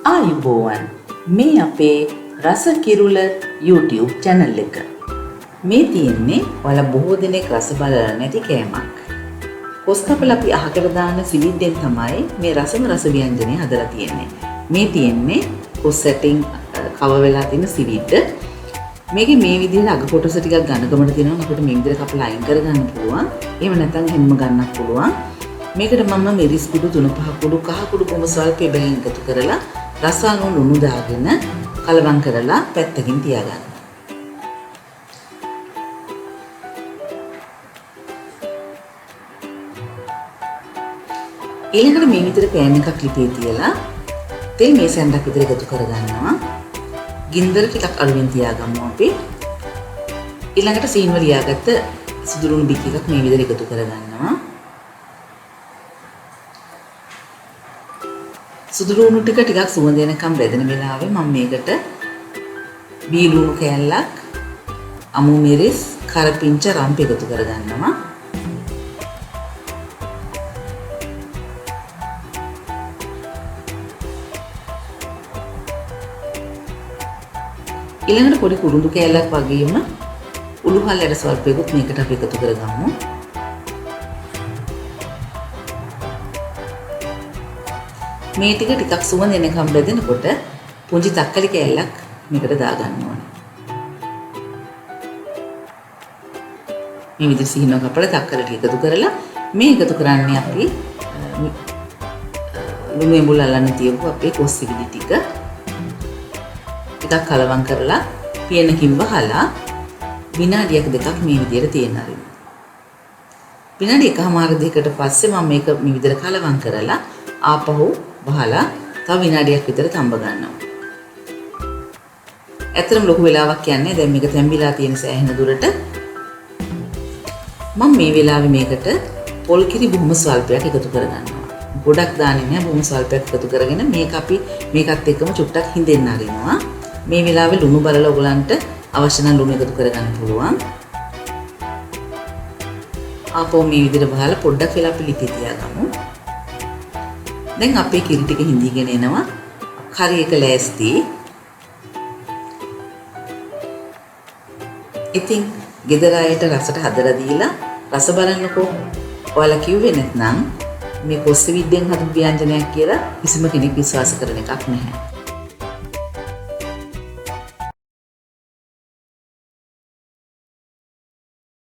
ආයුබෝවන් මේ අපේ රස කිරුල YouTube channel එක. මේ තියෙන්නේ ඔයාලා බොහෝ දෙනෙක් රස බලලා නැති කෑමක්. කොස් කපලා අපි අහකට දාන සිවිද්දෙන් තමයි මේ රස ව්‍යංජනය හදලා තියෙන්නේ. මේ තියෙන්නේ කොස් සැටින් කව වෙලා තියෙන සිවිද්ද. මේකේ මේ විදිහට අග කොටස ටිකක් ඝනකමට තියෙනවා. අපිට මේ විදිහට කපලා අයින් කරගන්න පුළුවන්. එහෙම නැත්නම් හැම්ම ගන්නත් පුළුවන්. මේකට මම මිරිස් කුඩු 3-5 කුඩු කහ කුඩු කොම සල්පේ බැගින් එකතු කරලා රසායන ලුණු දාගෙන කලවම් කරලා පැත්තකින් තියාගන්න. ඊළඟට මේ විතර පෑන් එකක් ලිපේ තියලා තෙල් මේසෙන්ඩක් විතර එකතු කරගන්නවා. ගින්දර ටිකක් අලුවෙන් තියාගමු අපි. ඊළඟට සීන් වල ලියාගත්ත සුදු ලුණු බික් එකක් මේ විදිහට එකතු කරගන්නවා. සුදු ලුණු ටිකක් සුවඳ එනකම් බෙදෙන වෙලාවේ මම මේකට බී ලුණු කෑල්ලක්, අමු මිරිස්, කරපිංච රම්ප එකතු කරගන්නවා. ඊළඟට පොඩි කුරුඳු කෑල්ලක් වගේම උළුහල්ලට ස්වල්පයකුත් මේකට අපි එකතු කරගමු. මේ ටික ටිකක් සුවඳ එනකම් බෙදෙනකොට පුංචි තක්කලි කෑල්ලක් මේකට දාගන්න ඕනේ. මේ විදිහට සිහිනව කපලා තක්කලි ටික එකතු කරලා මේ එකතු කරන්නේ අපි ලුණු එඹුල් අල්ලන්න තියපු අපේ කොස් සිවිදි ටික ටිකක් කලවම් කරලා පියනකින් වහලා විනාඩියක් දෙකක් මේ විදිහට තියන්න ආරින්න. විනාඩි එකමාර දෙකකට පස්සේ මම මේක මේ විදිහට කලවම් කරලා ආපහු වහලා තව විනාඩියක් විතර තඹ ගන්නවා. ඇත්තටම ලොකු වෙලාවක් යන්නේ. දැන් මේක තැම්බිලා තියෙන සෑහෙන දුරට. මම මේ වෙලාවේ මේකට පොල් කිරි බොහොම ස්වල්පයක් එකතු කරගන්නවා. ගොඩක් දාන්නේ නැහැ. බොහොම ස්වල්පයක් එකතු කරගෙන මේක අපි මේකත් එක්කම චුට්ටක් හිඳෙන්න අරිනවා. මේ වෙලාවේ ලුණු බලලා ඔයගලන්ට අවශ්‍ය නම් ලුණු එකතු කරගන්න පුළුවන්. ආපහු මේ විදිහට බහලා පොඩ්ඩක් වෙලා අපි ලිපේ තියාගමු. දැන් අපේ කිරි ටික හිඳීගෙන එනවා. කරි එක ලෑස්ති. ඉතින් ගෙදර අයට රසට හදලා දීලා රස බලන්නකෝ. ඔයාලා කිව්වේ නැත්නම් මේ කොස් සිවිද්දෙන් හදපු ව්‍යංජනයක් කියලා කිසිම කෙනෙක් විශ්වාස කරන එකක් නැහැ.